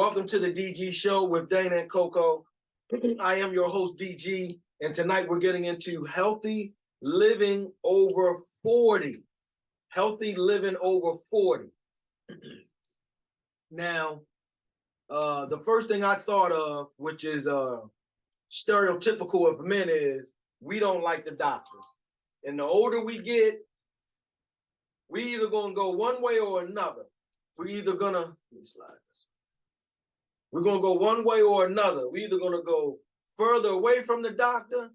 Welcome to the DG Show with Dana and Coco. I am your host, DG, and tonight we're getting into healthy living over 40. Healthy living over 40. Now, the first thing I thought of, which is stereotypical of men, is we don't like the doctors. And the older we get, we either gonna go one way or another. We're either gonna, let me slide this. We're gonna go one way or another. We're either gonna go further away from the doctor,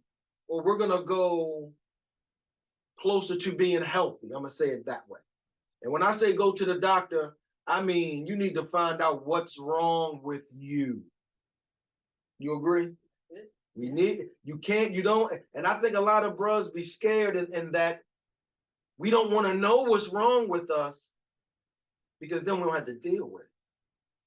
or we're gonna go closer to being healthy. I'm gonna say it that way. And when I say go to the doctor, I mean you need to find out what's wrong with you. You agree? We need, you can't, you don't, and I think a lot of bros be scared in that we don't want to know what's wrong with us because then we don't have to deal with it.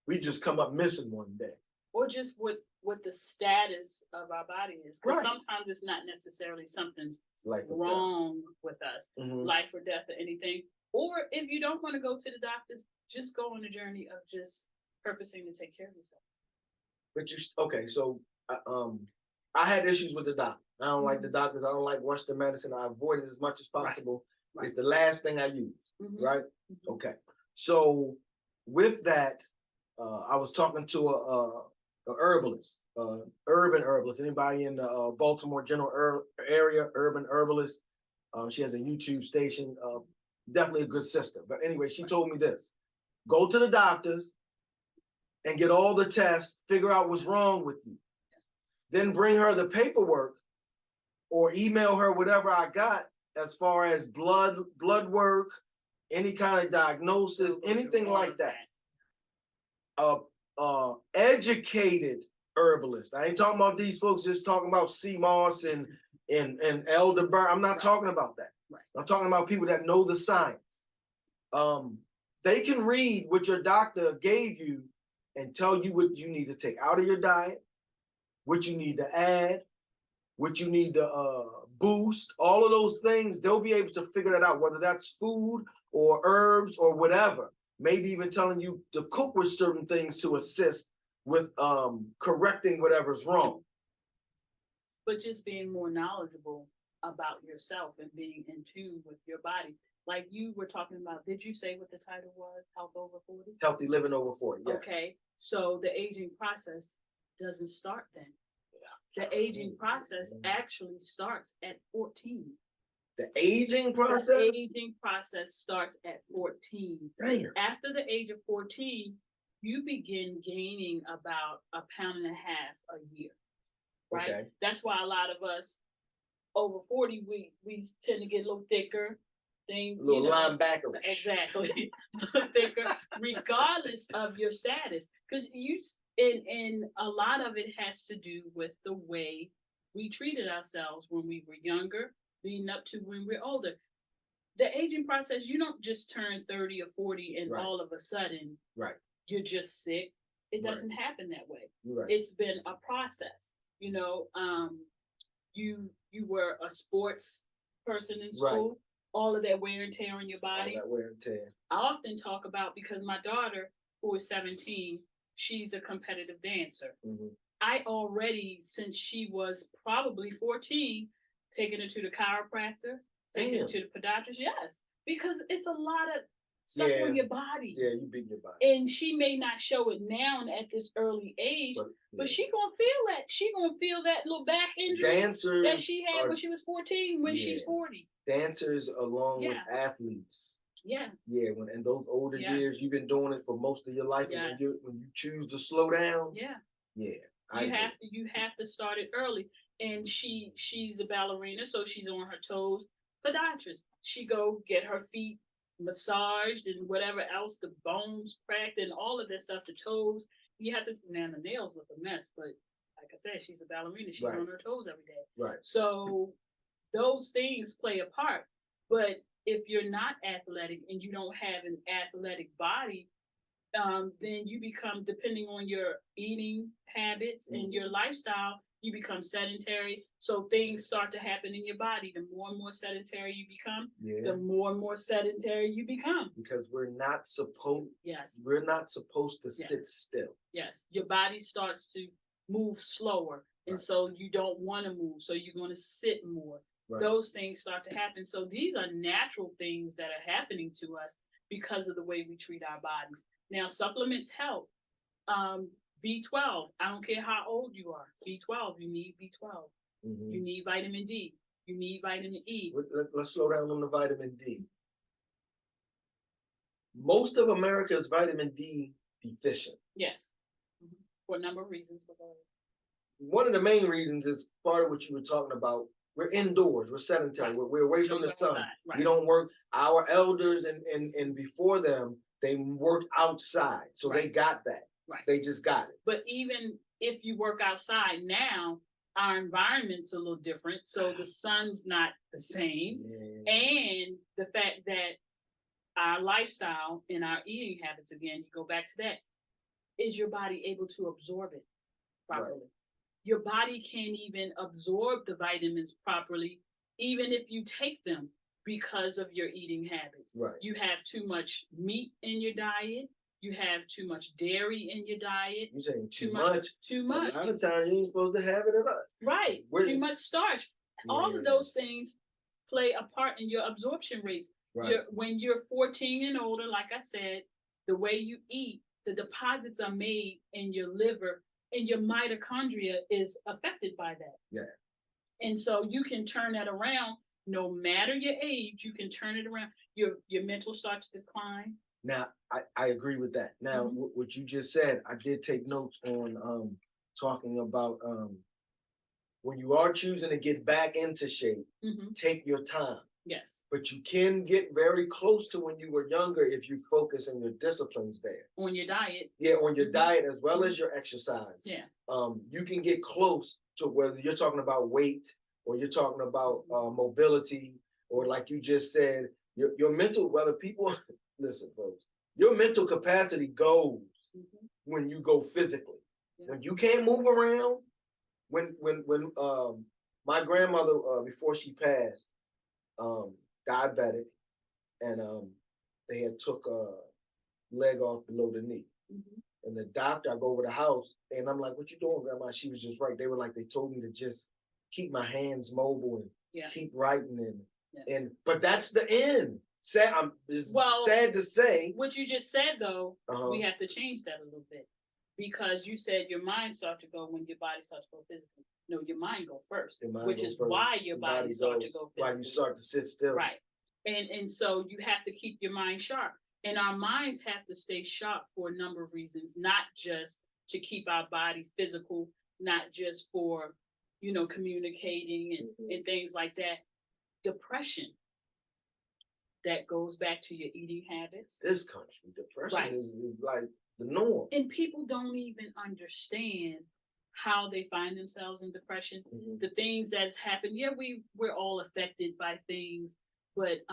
We just come up missing one day. Or just what the status of our body is. Because Right. sometimes it's not necessarily something's Life or wrong with us, Mhm. life or death or anything. Or if you don't want to go to the doctors, just go on a journey of just purposing to take care of yourself. But you, okay, so I had issues with the doctor. I don't like the doctors. I don't like Western medicine. I avoid it as much as possible. Right. It's the last thing I use, right? Mhm. Okay. So with that, I was talking to a herbalist, urban herbalist. Anybody in the Baltimore general area, urban herbalist. She has a YouTube station. Definitely a good sister. But anyway, she told me this: go to the doctors and get all the tests, figure out what's wrong with you. Then bring her the paperwork or email her whatever I got as far as blood work, any kind of diagnosis, anything like that. Educated herbalist. I ain't talking about these folks just talking about sea moss and elderberry. I'm not talking about that. Right. I'm talking about people that know the science. They can read what your doctor gave you and tell you what you need to take out of your diet, what you need to add, what you need to boost, all of those things. They'll be able to figure that out, whether that's food or herbs or whatever. Maybe even telling you to cook with certain things to assist with correcting whatever's wrong. But just being more knowledgeable about yourself and being in tune with your body. Like you were talking about, did you say what the title was? Health over 40? Healthy living over 40, yes. Okay, so the aging process doesn't start then. The aging process actually starts at 14. The aging process? The aging process starts at 14. Damn. After the age of 14, you begin gaining about 1.5 pounds a year, right? Okay. That's why a lot of us over 40, we tend to get a little thicker. A little linebacker. Exactly. Thicker, regardless of your status. Because and a lot of it has to do with the way we treated ourselves when we were younger, leading up to when we're older. The aging process, you don't just turn 30 or 40 and Right. all of a sudden you're just sick. It doesn't happen that way. Right. It's been a process. You know, you were a sports person in school. Right. All of that wear and tear on your body. All that wear and tear. I often talk about, because my daughter, who is 17, she's a competitive dancer. Mhm. I already, since she was probably 14, taken her to the chiropractor, taken her to the podiatrist. Yes, because it's a lot of stuff on your body. Yeah, you beat your body. And she may not show it now at this early age, but she gonna feel that. She gonna feel that little back injury Dancers that she had when she was 14 when she's 40. Dancers along with athletes. Yeah. Yeah, when in those older years, you've been doing it for most of your life. Yes. And when you choose to slow down. Yeah. Yeah. You have to start it early. And she's a ballerina, so she's on her toes. Podiatrist. She go get her feet massaged and whatever else, the bones cracked and all of that stuff, the toes. You have to, man, the nails look a mess, but like I said, she's a ballerina. She's on her toes every day. Right. So those things play a part. But if you're not athletic and you don't have an athletic body, then you become, depending on your eating habits and your lifestyle, you become sedentary. So things start to happen in your body. The more and more sedentary you become, Yeah. the more and more sedentary you become. Because we're not supposed Yes, to Yeah. sit still. yes. Your body starts to move slower. And Right. so you don't want to move. So you're going to sit more. Right. Those things start to happen. So these are natural things that are happening to us because of the way we treat our bodies. Now, supplements help. B12, I don't care how old you are. B12, you need B12. Mhm. You need vitamin D. You need vitamin E. Let's slow down on the vitamin D. Most of America is vitamin D deficient. Yes. For a number of reasons. One of the main reasons is part of what you were talking about. We're indoors, we're sedentary, Right. we're away You from don't the go sun. outside. Right. We don't work. Our elders and before them, they worked outside. So they Right. got that. Right. They just got it. But even if you work outside now, our environment's a little different. So the sun's not the same. Yeah. And the fact that our lifestyle and our eating habits, again, you go back to that, is your body able to absorb it properly? Right. Your body can't even absorb the vitamins properly, even if you take them because of your eating habits. Right. You have too much meat in your diet. You have too much dairy in your diet. You're saying too Too much. Too A much. lot of times you ain't supposed to have it at all. Right. Too much starch. All of Yeah. those things play a part in your absorption rates. Right. When you're 14 and older, like I said, the way you eat, the deposits are made in your liver, and your mitochondria is affected by that. Yeah. And so you can turn that around. No matter your age, you can turn it around. Your mental starts to decline. Now, I agree with that. Now, Mhm. what you just said, I did take notes on talking about when you are choosing to get back into shape, Mhm. take your time. Yes. But you can get very close to when you were younger if you focus on your disciplines there. On your diet. Yeah, on your Mhm. diet as well as your exercise. Yeah. You can get close to whether you're talking about weight or you're talking about mobility or like you just said, your mental, whether people listen, folks, your mental capacity goes Mhm. when you go physically. Yeah. When you can't move around, when my grandmother before she passed, diabetic, and they had took a leg off below the knee. Mhm. And the doctor, I go over the house, and I'm like, "What you doing, Grandma?" She was just right. They were like, they told me to just keep my hands mobile and Yeah. keep writing, Yeah. but that's the end. Sad, Well, sad to say. What you just said, though, Uh-huh. we have to change that a little bit because you said your mind starts to go when your body starts to go physical. No, your mind go first, Your mind which go is first. why your body starts to goes go physical. while you start to sit still. Right. And so you have to keep your mind sharp. And our minds have to stay sharp for a number of reasons, not just to keep our body physical, not just for, communicating and things like that. Depression, that goes back to your eating habits. This country, depression Right. is like the norm. And people don't even understand how they find themselves in depression. Mhm. The things that's happened. Yeah, we're all affected by things, but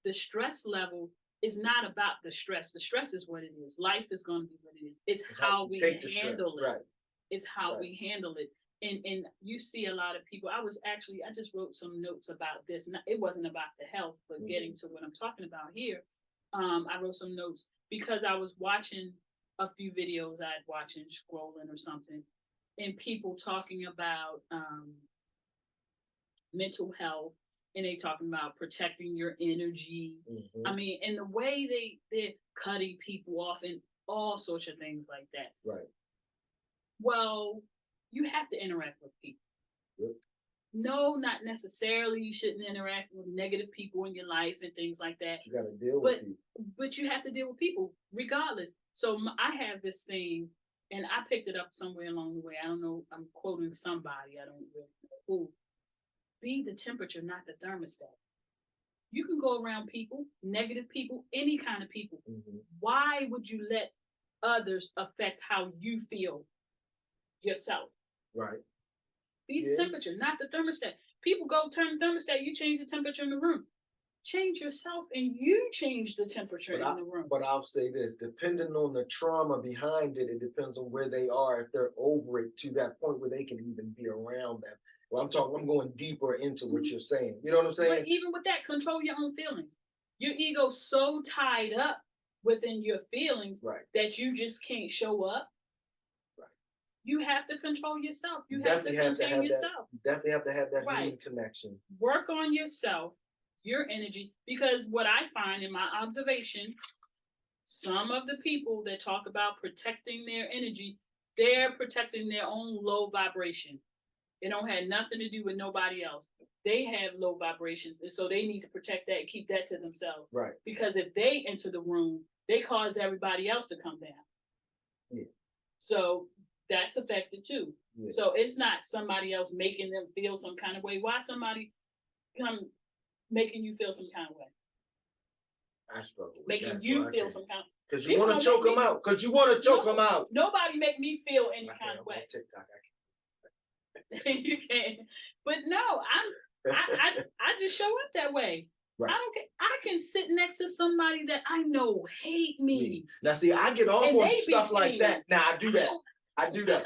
the stress level is not about the stress. The stress is what it is. Life is going to be what it is. It's how you we take the stress. handle it. Right. It's how Right. we handle it. And you see a lot of people. I just wrote some notes about this. It wasn't about the health, but Mhm. getting to what I'm talking about here. I wrote some notes because I was watching a few videos I'd watching, scrolling or something, and people talking about mental health, and they talking about protecting your energy. Mhm. I mean, and the way they're cutting people off and all sorts of things like that. Right. Well, you have to interact with people. Yep. No, not necessarily. You shouldn't interact with negative people in your life and things like that. You got to deal with people. But you have to deal with people regardless. So I have this thing, and I picked it up somewhere along the way. I don't know. I'm quoting somebody. I don't really know who. Be the temperature, not the thermostat. You can go around people, negative people, any kind of people. Mhm. Why would you let others affect how you feel yourself? Right. Be the Yeah. temperature, not the thermostat. People go turn the thermostat, you change the temperature in the room. change yourself and you change the temperature But in the room. But I'll say this, depending on the trauma behind it, it depends on where they are, if they're over it to that point where they can even be around them. Well, I'm going deeper into what you're saying. You know what I'm saying? But even with that, control your own feelings. Your ego's so tied up within your feelings Right. that you just can't show up. Right. You have to control yourself. You Definitely have to contain yourself. that. Definitely have to have that Right. human connection. Work on yourself, your energy, because what I find in my observation, some of the people that talk about protecting their energy, they're protecting their own low vibration. It don't have nothing to do with nobody else. They have low vibrations, and so they need to protect that and keep that to themselves. Right. Because if they enter the room, they cause everybody else to come down. Yeah. So that's affected too. Yeah. So it's not somebody else making them feel some kind of way. Why somebody come making you feel some kind of way? I struggle with Making that, you so I feel can't. some kind of Because you want to choke them out. Because you want to choke them out. Nobody make me feel any I kind can't, of way. I'm on TikTok. You can, but no, I just show up that way. Right. I don't get. I can sit next to somebody that I know hate me. Now, see, I get off And on they be stuff like saying, that. Now, I do that. I do that.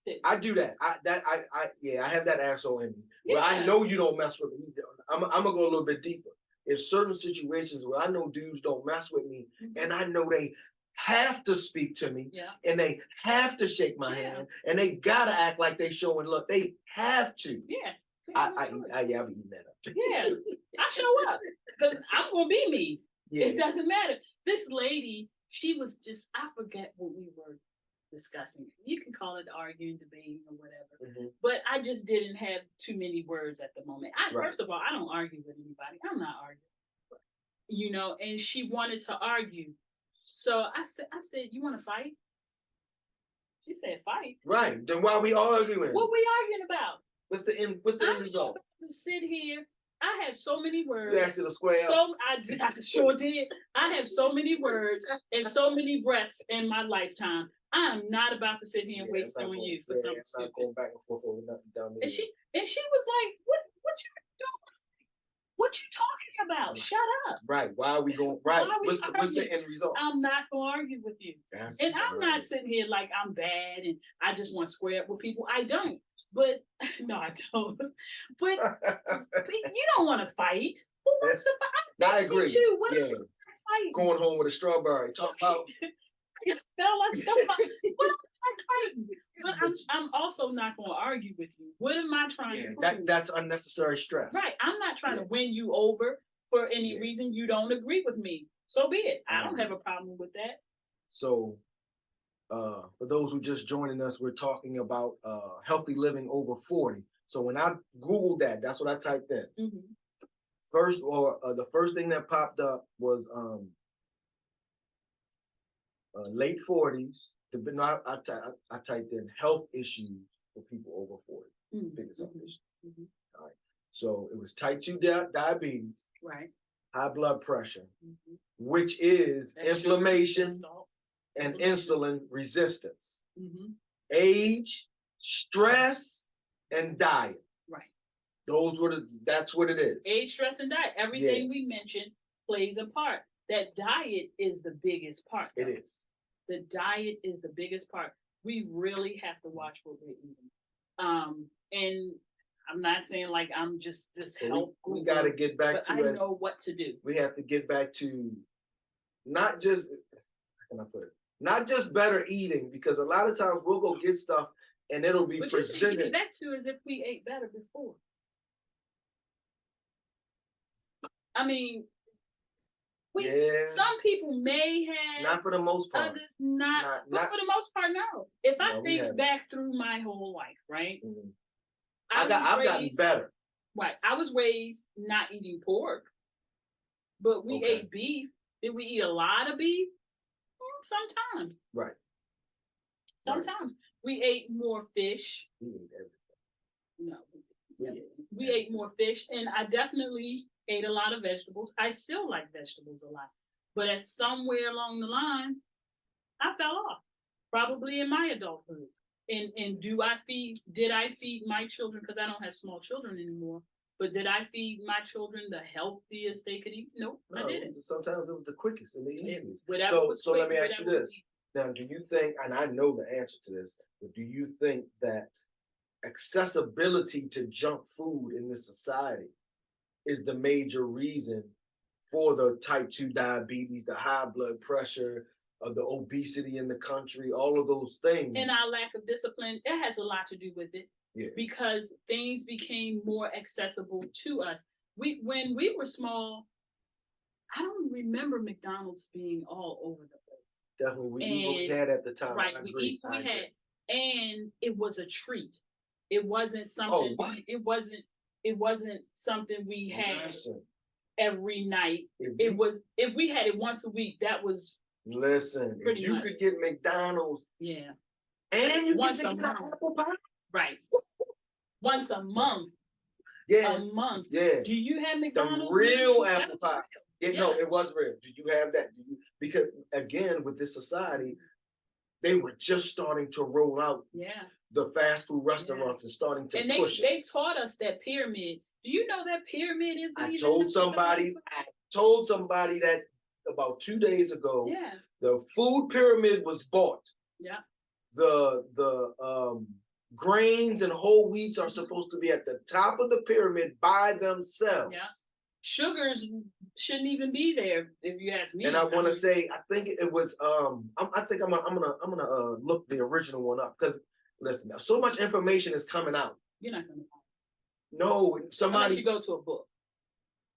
it. I do that. I have that asshole in me. Where I Yeah. know you don't mess with me. I'm gonna go a little bit deeper. There's certain situations where I know dudes don't mess with me, and I know they have to speak to me, Yeah. and they have to shake my Yeah. hand, and they gotta act like they showing love. They have to. Yeah. I'll be eating that up. Yeah. I show up because I'm gonna be me. Yeah. It doesn't matter. This lady, she was just, I forget what we were discussing. You can call it arguing, debating, or whatever. Mhm. But I just didn't have too many words at the moment. Right. First of all, I don't argue with anybody. I'm not arguing. You know, and she wanted to argue. So I said, you want to fight? She said, fight. Right. Then why we arguing? What we arguing about? What's the end result? I'm to sit here. I have so many words. You asked her to square up. So I sure did. I have so many words and so many breaths in my lifetime. I am not about to sit here and waste on you for something stupid. Going back and forth over nothing down there. And she was like, "What you doing? What you talking about? Shut up!" Right? Why are we going? Right? Why are we What's the end result? I'm not gonna argue with you, and I'm not sitting here like I'm bad and I just want to square up with people. I don't. But no, I don't. But you don't want to fight. Who wants to fight? I agree. Too. What yeah. Fight? Going home with a strawberry. Talk about. But I'm also not going to argue with you. What am I trying to prove? That's unnecessary stress. Right. I'm not trying to win you over for any reason you don't agree with me. So be it. I don't have a problem with that. So, for those who just joining us, we're talking about healthy living over 40. So when I Googled that, that's what I typed in. Mm-hmm. The first thing that popped up was late 40s. I typed in health issues for people over 40. Mm-hmm. Biggest health issues. Mm-hmm. All right. So it was type 2 diabetes, right, high blood pressure, which is inflammation and insulin resistance, age, stress, and diet. Right. That's what it is. Age, stress, and diet. Everything we mentioned plays a part. That diet is the biggest part. Though. It is. The diet is the biggest part. We really have to watch what we're eating. And I'm not saying like I'm just this help. We got to get back to. I know what to do. We have to get back to not just. How can I put it? Not just better eating, because a lot of times we'll go get stuff and it'll be presented. Get back to as if we ate better before. I mean. Some people may have, not for the most part. Others not, but for the most part, no. If I think back through my whole life, right? Mm-hmm. I've gotten better. Right, I was raised not eating pork, but we ate beef. Did we eat a lot of beef? Sometimes. Right. Sometimes we ate more fish. We ate everything. No, we ate more fish, and I definitely ate a lot of vegetables. I still like vegetables a lot. But as somewhere along the line, I fell off. Probably in my adulthood. And did I feed my children, because I don't have small children anymore, But did I feed my children the healthiest they could eat? Nope, I didn't. Sometimes it was the quickest and the easiest. Whatever was So quick, let me ask you whatever was this. Now, do you think, and I know the answer to this, but do you think that accessibility to junk food in this society is the major reason for the type 2 diabetes, the high blood pressure, the obesity in the country, all of those things? And our lack of discipline, it has a lot to do with it. Yeah. Because things became more accessible to us. When we were small, I don't remember McDonald's being all over the place. Definitely, we had at the time. Right, we had, and it was a treat. It wasn't something. Oh, it wasn't something we had listen, every night. if we had it once a week, that was listen. pretty If you much. could get McDonald's, Yeah, and you once get a an month. apple pie, right. Once a month. yeah, A month. yeah. Do you have McDonald's? The real That apple was pie. real. Yeah, no, Yes. it was real. Did you have that? Because again, with this society, they were just starting to roll out Yeah. the fast food restaurants and starting to And push it. they taught us that pyramid. Do you know that pyramid is? I told somebody that about 2 days ago. Yeah. The food pyramid was bought. Yeah. The grains and whole wheats are supposed to be at the top of the pyramid by themselves. Yeah. Sugars shouldn't even be there, if you ask me. And I want to say, I think it was. I think I'm gonna look the original one up, because listen, so much information is coming out. You're not gonna. No, Unless you go to a book.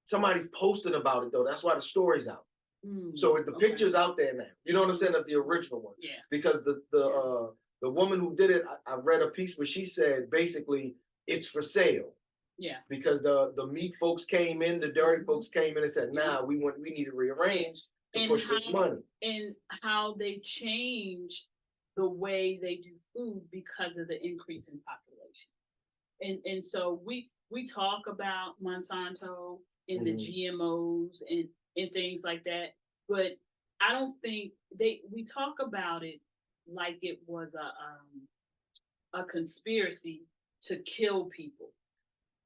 somebody's posting about it though. That's why the story's out. So the picture's out there now. You know what I'm saying, of the original one. Yeah. Because the woman who did it, I read a piece where she said basically it's for sale. Yeah. Because the meat folks came in, the dairy folks came in and said, "Nah, we need to rearrange to push this money." And how they change the way they do food because of the increase in population. And so we talk about Monsanto and the GMOs and things like that, but I don't think we talk about it like it was a conspiracy to kill people.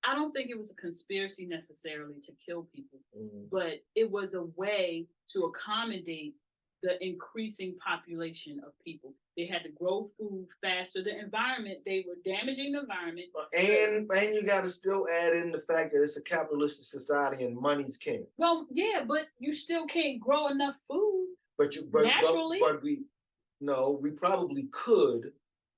I don't think it was a conspiracy necessarily to kill people, but it was a way to accommodate the increasing population of people. They had to grow food faster. The environment, they were damaging the environment. And you got to still add in the fact that it's a capitalistic society and money's king. Well, yeah, but you still can't grow enough food. Naturally. But we probably could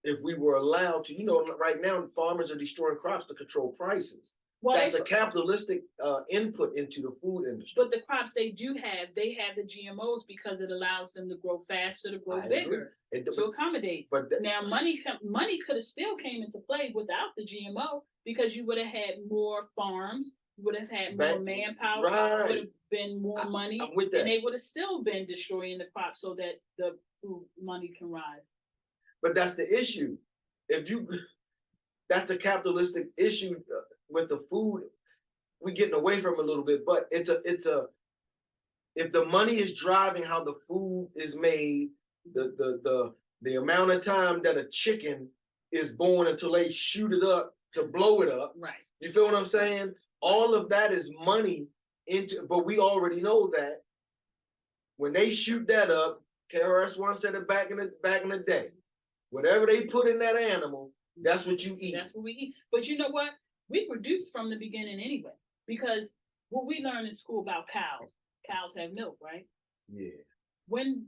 if we were allowed to. You know, right now farmers are destroying crops to control prices. Well, that's a capitalistic input into the food industry. But the crops they do have, they have the GMOs because it allows them to grow faster, to grow bigger, to accommodate. But now money could have still came into play without the GMO, because you would have had more farms, you would have had more manpower, would have been more money, and they would have still been destroying the crops so that the food money can rise. But that's the issue. That's a capitalistic issue. With the food, we're getting away from it a little bit, but if the money is driving how the food is made, the amount of time that a chicken is born until they shoot it up to blow it up. Right. You feel what I'm saying? All of that is money but we already know that when they shoot that up, KRS-One said it back in the day. Whatever they put in that animal, that's what you eat. That's what we eat. But you know what? We produced from the beginning anyway, because what we learned in school about cows have milk, right? Yeah. When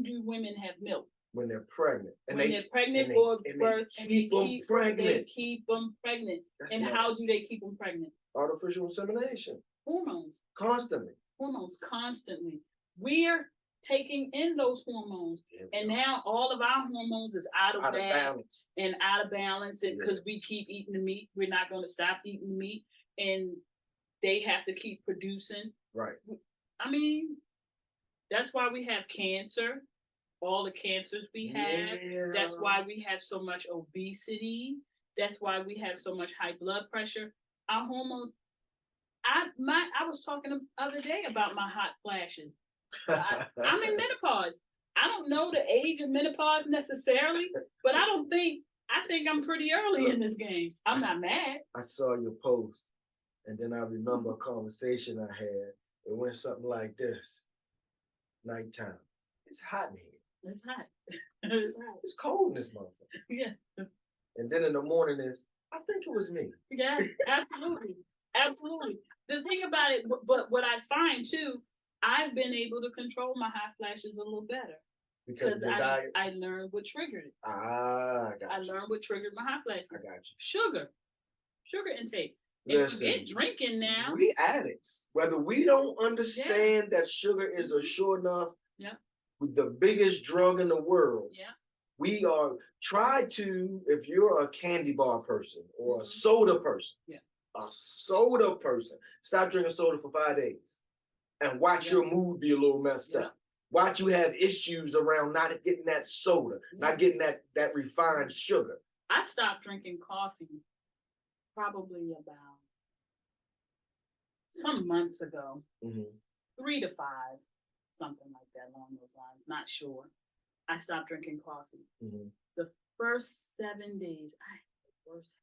do women have milk? When they're pregnant. When they're pregnant or birth, and they keep them pregnant. And how do they keep them pregnant? Artificial insemination. Hormones. Constantly. Hormones, constantly. We're taking in those hormones, and now all of our hormones is out of balance and out of balance, and because we keep eating the meat, we're not going to stop eating the meat, and they have to keep producing. Right. I mean, that's why we have cancer, all the cancers we have. That's why we have so much obesity. That's why we have so much high blood pressure. Our hormones. I was talking the other day about my hot flashes. I'm in menopause. I don't know the age of menopause necessarily, but I think I'm pretty early in this game. I'm not mad. I saw your post And then I remember a conversation I had. It went something like this: nighttime. It's hot in here. It's hot. It's hot. It's cold in this motherfucker. Yeah. And then in the morning is, I think it was me. Yeah, absolutely. Absolutely. The thing about it, but what I find too, I've been able to control my hot flashes a little better Because because of the diet. I learned what triggered it. I I got you. learned what triggered my hot flashes. I got you. Sugar intake. And Listen, forget drinking now. we addicts. Whether we don't understand that sugar is a sure enough, Yeah. with the biggest drug in the world. Yeah. We are try to, if you're a candy bar person or a Mhm. soda person, Yeah. a soda person, stop drinking soda for 5 days and watch Yeah. your mood be a little messed Yeah. up. Watch you have issues around not getting that soda, not getting that refined sugar. I stopped drinking coffee probably about some months ago, Mhm. 3 to 5, something like that along those lines. Not sure. I stopped drinking coffee. Mhm. The first 7 days, I had the worst.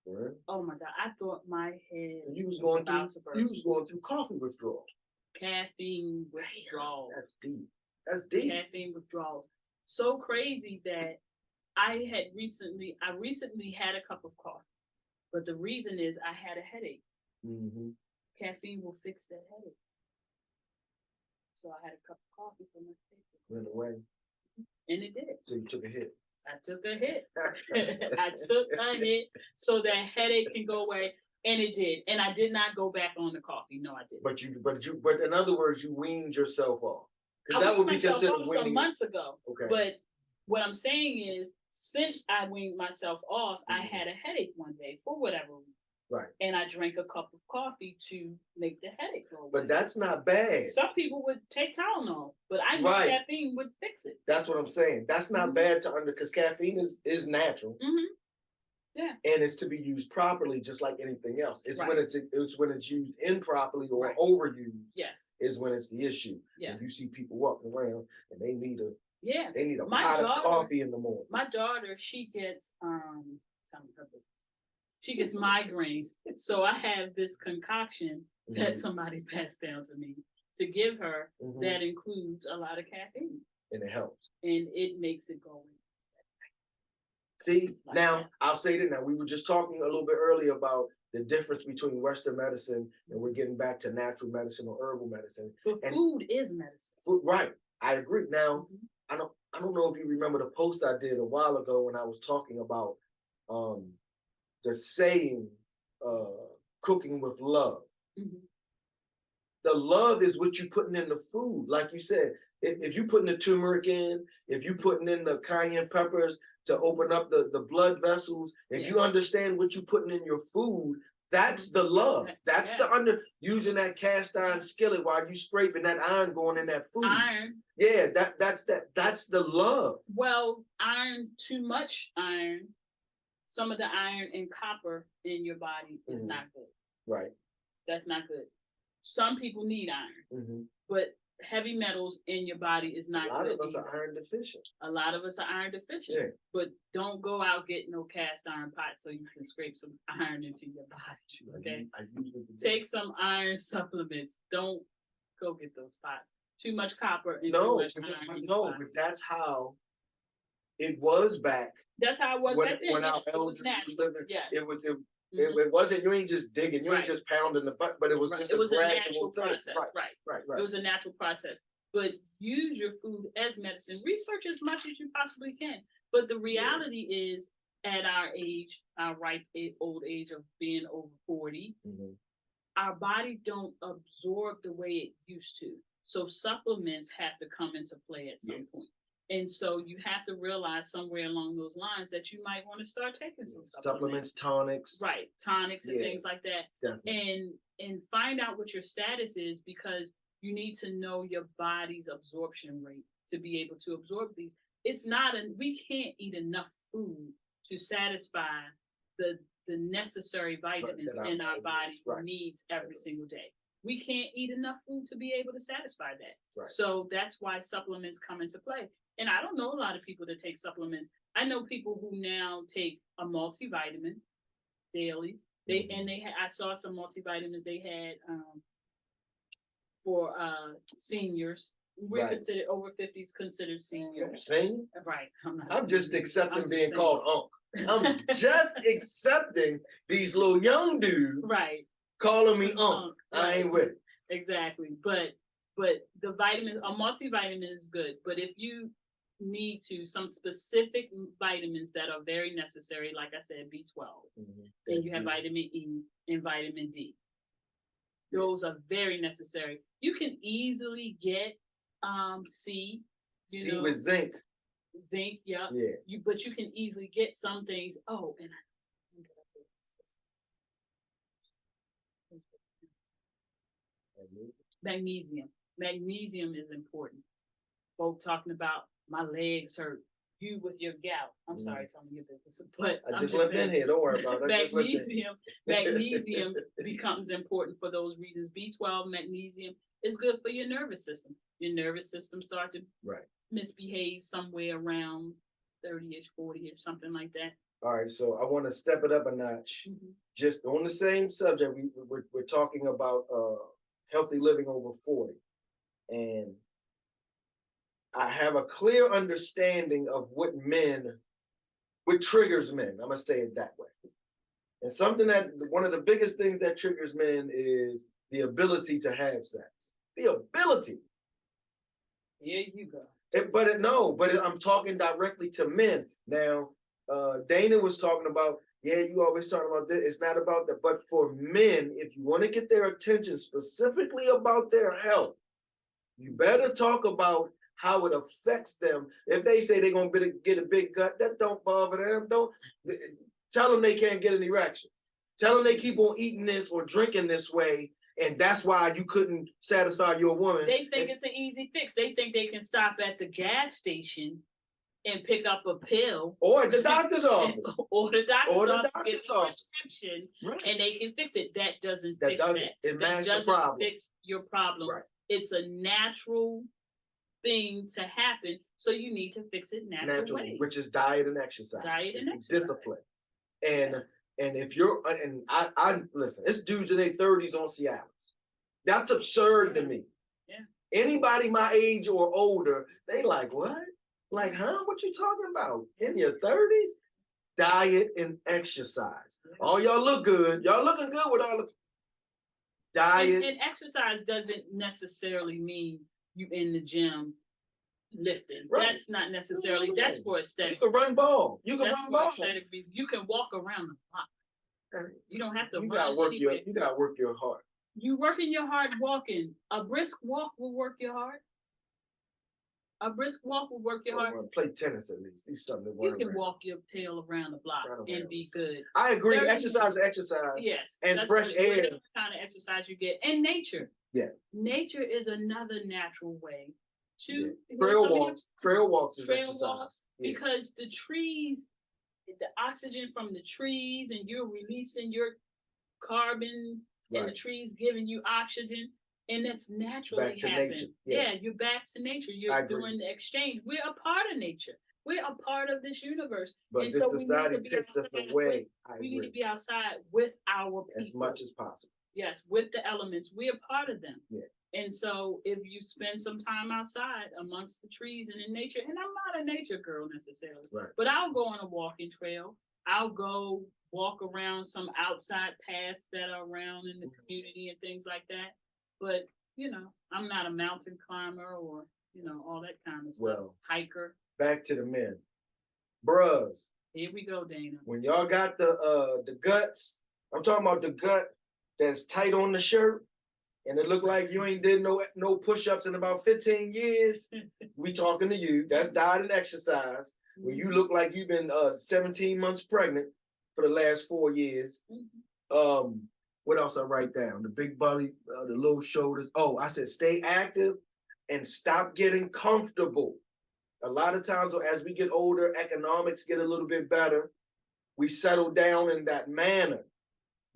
Right. Oh my God, I thought my head You was going about through to you burst. was going through coffee withdrawal. Caffeine withdrawal. That's deep. That's deep. Caffeine withdrawals. So crazy that I recently had a cup of coffee, but the reason is I had a headache. Mm-hmm. Caffeine will fix that headache. So I had a cup of coffee for my headache. Went away. And it did. So you took a hit. I took a hit. I took a hit so that headache can go away. And it did. And I did not go back on the coffee. No, I didn't. But in other words, you weaned yourself off. I That would be weaned myself considered off some weaning. months ago. Okay. But what I'm saying is, since I weaned myself off, I Mhm. had a headache one day for whatever reason. Right. And I drank a cup of coffee to make the headache go away. But that's not bad. Some people would take Tylenol, but I know Right. caffeine would fix it. That's what I'm saying. That's not Mhm. bad to because caffeine is natural. Mm-hmm. Yeah. And it's to be used properly, just like anything else. It's when Right. it's when it's used improperly or Right. overused Yes. is when it's the issue. Yeah. And you see people walking around and they need a Yeah. My pot daughter- of coffee in the morning. My daughter, she gets tell me her business. She gets migraines. So I have this concoction that Mhm. somebody passed down to me to give her Mhm. that includes a lot of caffeine. And it helps. And it makes it go away. See, Like now that. I'll say that now. We were just talking a little bit earlier about the difference between Western medicine and we're getting back to natural medicine or herbal medicine. But And- food is medicine. Food, right. I agree. Now, Mhm. I don't know if you remember the post I did a while ago when I was talking about the saying cooking with love. Mhm. The love is what you're putting in the food. Like you said, if you putting the turmeric in, if you putting in the cayenne peppers to open up the blood vessels, if you understand what you're putting in your food, that's the love. That's the using that cast iron skillet while you scraping that iron going in that food. Iron. Yeah, that's the love. Well, iron, too much iron, some of the iron and copper in your body is Mhm. not good. Right. That's not good. Some people need iron, Mm-hmm. but heavy metals in your body is A not lot good. of us either. are iron deficient. A lot of us are iron deficient. Yeah. But don't go out get no cast iron pot so you can scrape some iron into your body. Okay. I usually do. Take some iron supplements. Don't go get those pots. Too much copper and No, too much iron. in your no, body. but that's how it was back That's how it was when, back then. when our Yes, it elders was natural. was living. Yes. It wasn't, you ain't just digging, you ain't Right. just pounding the butt, but it was Right. just It a was a gradual natural thing. process. Right. Right. It was a natural process. But use your food as medicine. Research as much as you possibly can. But the reality is, at our age, our ripe old age of being over 40, Mhm. our body don't absorb the way it used to. So supplements have to come into play at some point. And so you have to realize somewhere along those lines that you might want to start taking some supplements. Tonics. Right, tonics and Yeah. things like that. Definitely. And find out what your status is, because you need to know your body's absorption rate to be able to absorb these. We can't eat enough food to satisfy the necessary vitamins that our in our body body needs. needs every single day. We can't eat enough food to be able to satisfy that. Right. So that's why supplements come into play. And I don't know a lot of people that take supplements. I know people who now take a multivitamin daily. I saw some multivitamins they had for seniors. We're Right. considered over 50s considered seniors. Saying, Right. I'm just accepting I'm being just called uncle. I'm just accepting these little young dudes right. calling me uncle. I Right. ain't with it. Exactly. But the vitamins, a multivitamin is good. But if you need some specific vitamins that are very necessary, like I said, B12, then you have vitamin E and vitamin D. Those are very necessary. You can easily get C, C with zinc. Zinc, yeah. But you can easily get some things. Oh, and magnesium. Magnesium is important. Folk talking about my legs hurt. You with your gout. I'm sorry, telling you this, but I just left in here. Don't worry about it. Magnesium becomes important for those reasons. B12, magnesium is good for your nervous system. Your nervous system starts to misbehave somewhere around 30ish, 40ish, something like that. All right, so I want to step it up a notch. Just on the same subject, we're talking about healthy living over 40, and I have a clear understanding of what triggers men. I'm gonna say it that way. And something that one of the biggest things that triggers men is the ability to have sex. The ability. Here you go. I'm talking directly to men. Now, Dana was talking about, you always talking about this. It's not about that. But for men, if you want to get their attention specifically about their health, you better talk about how it affects them. If they say they're going to get a big gut, that don't bother them. Don't tell them they can't get an erection. Tell them they keep on eating this or drinking this way, and that's why you couldn't satisfy your woman. They think it's an easy fix. They think they can stop at the gas station and pick up a pill, or the doctor's office, or the doctor's office, prescription, right, and they can fix it. That doesn't fix that. It that doesn't fix your problem. Right. It's a natural thing to happen, so you need to fix it naturally, which is diet and exercise. Discipline. And if you're I listen, it's dudes in their 30s on Cialis. That's absurd to me. Yeah. Anybody my age or older, they like, what? Like, huh? What you talking about? In your 30s? Diet and exercise. Oh, y'all look good. Y'all looking good with all the diet. And exercise doesn't necessarily mean you in the gym lifting. Right. That's not necessarily. That's for aesthetic. You can run ball. You can run ball. You can walk around the block. You don't have to run. You gotta work your heart. You working your heart walking. A brisk walk will work your heart. A brisk walk will work your heart. Play tennis at least. Do something. You can walk your tail around the block and be good. I agree. Exercise. Yes. And fresh air. Kind of exercise you get. And nature. Yeah. Nature is another natural way to trail walks. Trail walks is exercise. Walks, because the trees, the oxygen from the trees, and you're releasing your carbon, and the trees giving you oxygen. And that's naturally happening. Yeah, you're back to nature. You're doing the exchange. We're a part of nature. We're a part of this universe. But and this so we need to be outside. We need to be outside with our people. As much as possible. Yes, with the elements. We're a part of them. Yeah. And so if you spend some time outside amongst the trees and in nature, and I'm not a nature girl necessarily, but I'll go on a walking trail. I'll go walk around some outside paths that are around in the community and things like that. But, I'm not a mountain climber or, all that kind of stuff. Well, hiker. Back to the men. Bruhs. Here we go, Dana. When y'all got the guts, I'm talking about the gut that's tight on the shirt, and it look like you ain't did no push-ups in about 15 years, we talking to you. That's diet and exercise. When you look like you've been 17 months pregnant for the last 4 years. What else I write down? The big belly, the little shoulders. Oh, I said stay active and stop getting comfortable. A lot of times as we get older, economics get a little bit better. We settle down in that manner,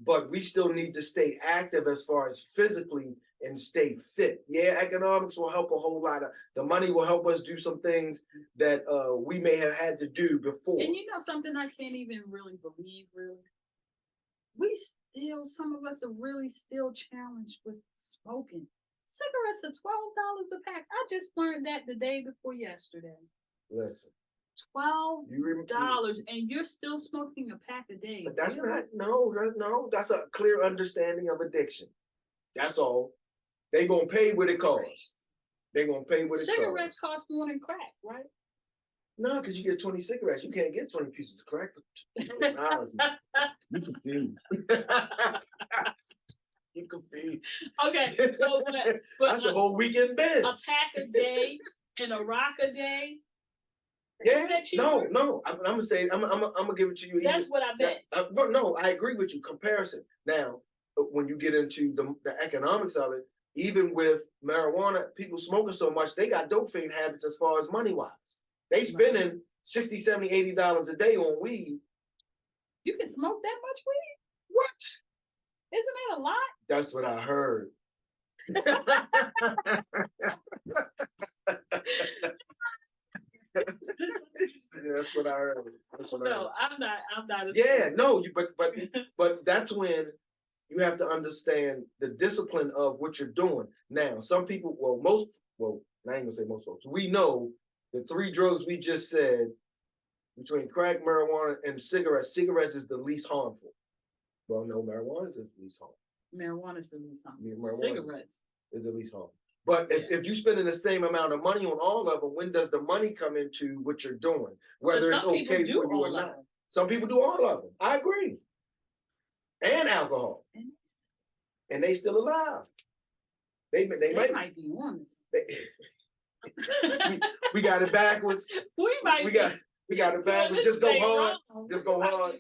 but we still need to stay active as far as physically and stay fit. Yeah, economics will help a whole lot. The money will help us do some things that we may have had to do before. And something I can't even really believe, some of us are really still challenged with smoking. Cigarettes are $12 a pack. I just learned that the day before yesterday. Listen, $12, you remember, and you're still smoking a pack a day. but that's Really? no, that's a clear understanding of addiction. That's all. They gonna pay what it costs. They gonna pay what it Cigarettes costs. cost more than crack, right? No, because you get 20 cigarettes. You can't get 20 pieces of crack for $20. You confused. You confused. Okay, so but That's a whole weekend binge. a pack a day and a rock a day. Yeah, Isn't that cheaper? no. I'm gonna say I'm gonna give it to you. That's what I meant. But no, I agree with you. Comparison. Now, when you get into the economics of it, even with marijuana, people smoking so much, they got dope fiend habits as far as money wise. They spending $60, $70, $80 a day on weed. You can smoke that much weed? What? Isn't that a lot? That's what I heard. That's what I heard. No, I'm not. Yeah, no, but that's when you have to understand the discipline of what you're doing. Now, some people, I ain't gonna say most folks. We know the three drugs we just said between crack, marijuana, and cigarettes. Cigarettes is the least harmful. Well, no, marijuana is the least harmful. Marijuana is the least harmful. Marijuana Cigarettes is the least harmful. But if you're spending the same amount of money on all of them, when does the money come into what you're doing? Whether it's okay for you or not. Some people do all of them. I agree. And alcohol. And they still alive. They might be on we got it backwards. We got it backwards. Just go hard. Just go hard.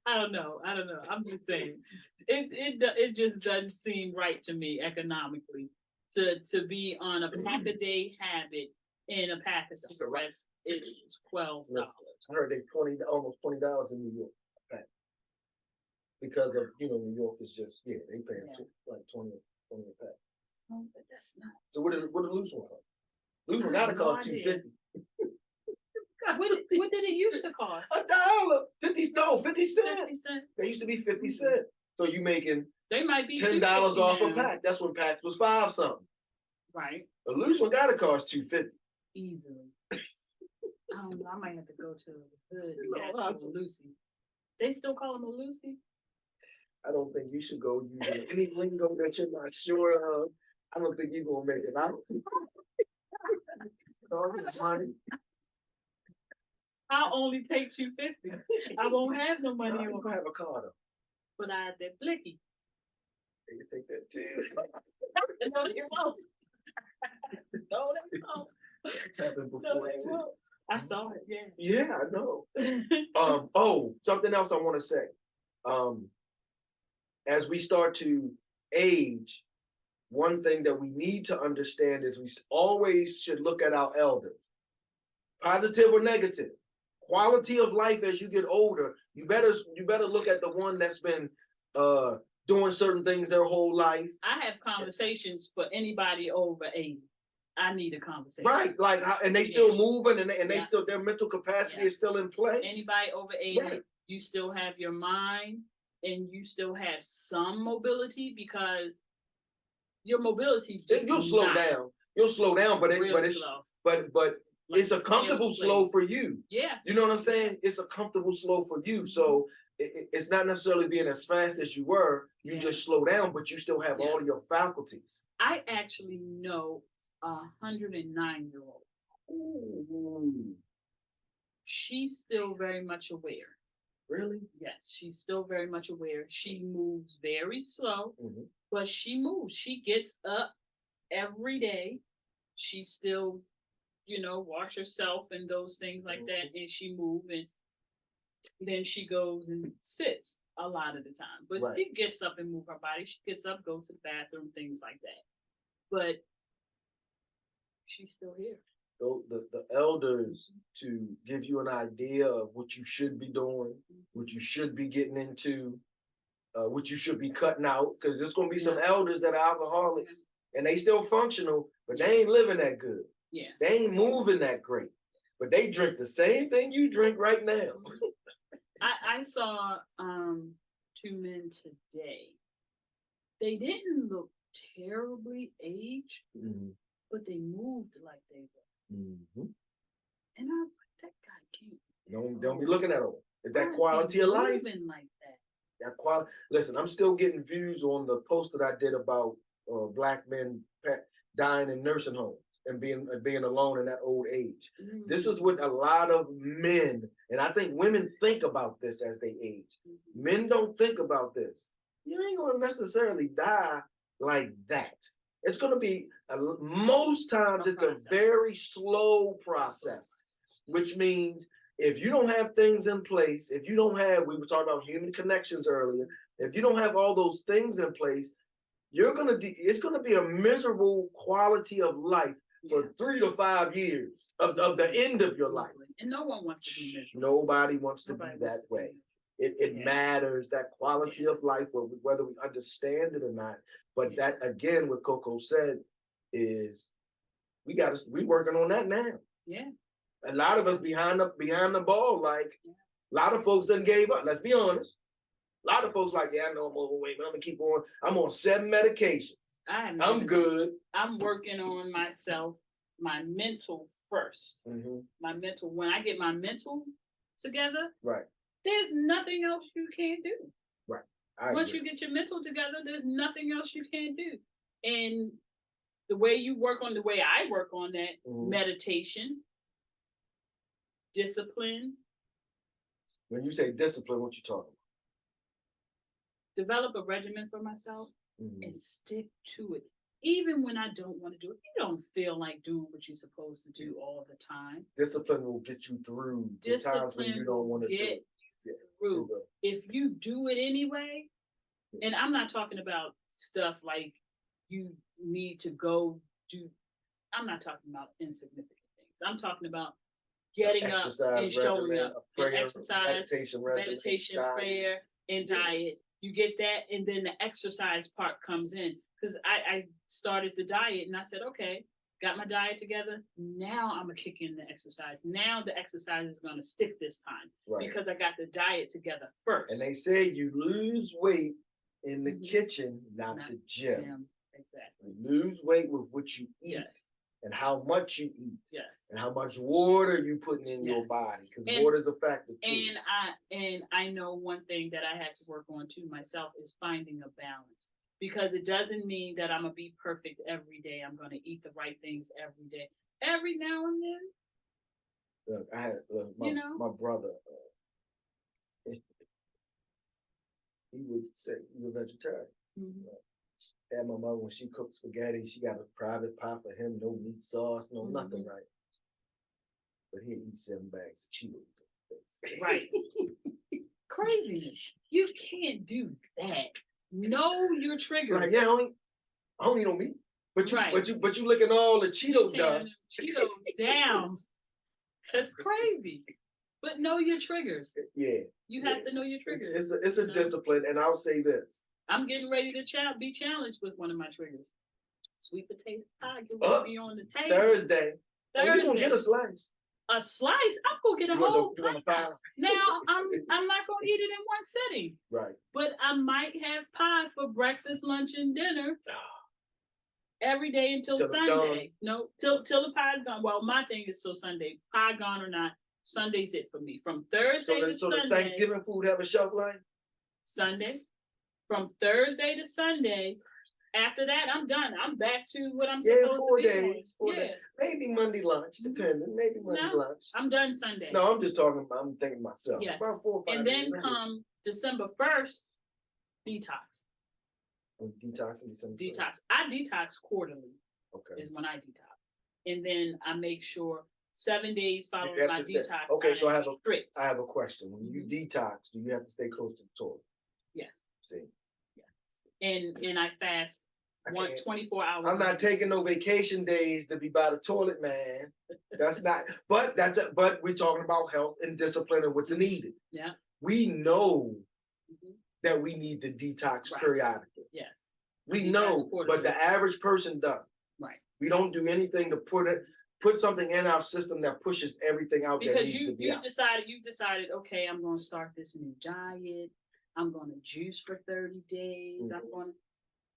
I don't know. I'm just saying. It just doesn't seem right to me economically to be on a pack a day habit and a pack of cigarettes. It is $12. I heard they almost $20 in New York pack. Because of New York is just they pay like 20 a pack. Oh, but that's not. So what the loose one cost? Loose one gotta cost $2.50. What did it used to cost? $1. 50 cents. 50 cents. They used to be 50 cents. So you making they might be $10 off a pack. That's when packs was $5 something. Right. A loose one gotta cost $2.50. Easily. I don't know. I might have to go to the hood and ask for a Lucy. They still call them a Lucy? I don't think you should go using any lingo that you're not sure of. I don't think you're gonna make it out. All this money. I'll only take $2.50. I won't have no money. You don't have a car though. But I have that blicky. You can take that too. No, they won't. No, they won't. It's happened before No, they too. won't. I saw it. Yeah. Yeah, I know. Something else I want to say. As we start to age, one thing that we need to understand is we always should look at our elders, positive or negative. Quality of life as you get older, you better look at the one that's been doing certain things their whole life. I have conversations for anybody over 80. I need a conversation. Right, and they still moving, and they still their mental capacity is still in play. Anybody over 80, you still have your mind, and you still have some mobility because your mobility just you'll slow down. You'll slow down, but it's a comfortable slow for you. Yeah. You know what I'm saying? It's a comfortable slow for you. So it's not necessarily being as fast as you were. You just slow down, but you still have all your faculties. I actually know a 109-year-old. Ooh. She's still very much aware. Really? Yes, she's still very much aware. She moves very slow, but she moves. She gets up every day. She still, wash herself and those things like that, and she moves, and then she goes and sits a lot of the time. But she gets up and move her body. She gets up, goes to the bathroom, things like that. But she's still here. So the elders, to give you an idea of what you should be doing, what you should be getting into, what you should be cutting out, because there's going to be some elders that are alcoholics and they still functional, but they ain't living that good. Yeah. They ain't moving that great, but they drink the same thing you drink right now. I saw two men today, they didn't look terribly aged, but they moved like they were. Mhm. And I was like, that guy can't. Don't be looking at them. That Why is quality he of life. moving like that? That quality. Listen, I'm still getting views on the post that I did about black men dying in nursing homes and being alone in that old age. This is what a lot of men, and I think women think about this as they age. Men don't think about this. You ain't gonna necessarily die like that. It's gonna be most times it's a very slow process, which means if you don't have things in place, if you don't have, we were talking about human connections earlier, if you don't have all those things in place, it's gonna be a miserable quality of life for 3 to 5 years of the end of your life. And no one wants to be miserable. Nobody wants to be that way. It matters, that quality of life, whether we understand it or not. But that, again, what Coco said is we working on that now. Yeah. A lot of us behind the ball, like a lot of folks done gave up. Let's be honest. A lot of folks like, yeah, I know I'm overweight, but I'm gonna keep on. I'm on 7 medications. I'm good. I'm working on myself, my mental first. My mental. When I get my mental together, right, there's nothing else you can't do. Right. Once you get your mental together, there's nothing else you can't do. And the way I work on that, meditation, discipline. When you say discipline, what you talking about? Develop a regimen for myself and stick to it. Even when I don't want to do it, you don't feel like doing what you're supposed to do all the time. Discipline will get you through the times when you don't want to do it. Through. If you do it anyway, and I'm not talking about stuff like you need to go do, I'm not talking about insignificant things. I'm talking about getting up and showing up. Prayer, exercise, meditation, prayer, and diet. You get that, and then the exercise part comes in. Because I started the diet, and I said, okay, got my diet together. Now I'm going to kick in the exercise. Now the exercise is going to stick this time. Right. Because I got the diet together first. And they say you lose weight in the kitchen, not the gym. Exactly. You lose weight with what you eat. Yes. And how much you eat. Yes. And how much water you putting in your body. Because water's a factor too. And I know one thing that I had to work on too myself is finding a balance. Because it doesn't mean that I'm going to be perfect every day. I'm going to eat the right things every day. Every now and then. Look, I had my brother. He would say he's a vegetarian. And my mother, when she cooks spaghetti, she got a private pot for him, no meat sauce, no nothing, right? But he eats 7 bags of Cheetos. Right. Craziness. You can't do that. Know your triggers. Like, yeah, I don't eat no meat. But you look at all the Cheeto dust. Cheetos down. That's crazy. But know your triggers. Yeah. You have to know your triggers. It's a discipline, and I'll say this. I'm getting ready to be challenged with one of my triggers. Sweet potato pie. Get ready to be on the table. Thursday. Oh, you gonna get a slice. A slice? I'm gonna get a whole pie. Now I'm not gonna eat it in one sitting. Right. But I might have pie for breakfast, lunch, and dinner every day until Sunday. No, till the pie's gone. Well, my thing is till Sunday. Pie gone or not, Sunday's it for me. From Thursday to Sunday. So does Thanksgiving food have a shelf life? Sunday. From Thursday to Sunday. After that, I'm done. I'm back to what I'm supposed to be. 4 days. Maybe Monday lunch, depending. Maybe Monday lunch. I'm done Sunday. No, I'm just talking. I'm thinking myself. Yes. About 4 or 5 and then come December 1st, detox. Detox in December. Detox. I detox quarterly. Okay. Is when I detox, and then I make sure 7 days following my detox. Okay, so I have a question. When you detox, do you have to stay close to the toilet? Yes. See. And I fast 24 hours. I'm not taking no vacation days to be by the toilet, man. That's not. But we're talking about health and discipline and what's needed. Yeah. We know that we need to detox periodically. Yes. We know, but the average person doesn't. Right. We don't do anything to put something in our system that pushes everything out. Because you've decided, okay, I'm going to start this new diet. I'm going to juice for 30 days. I'm going to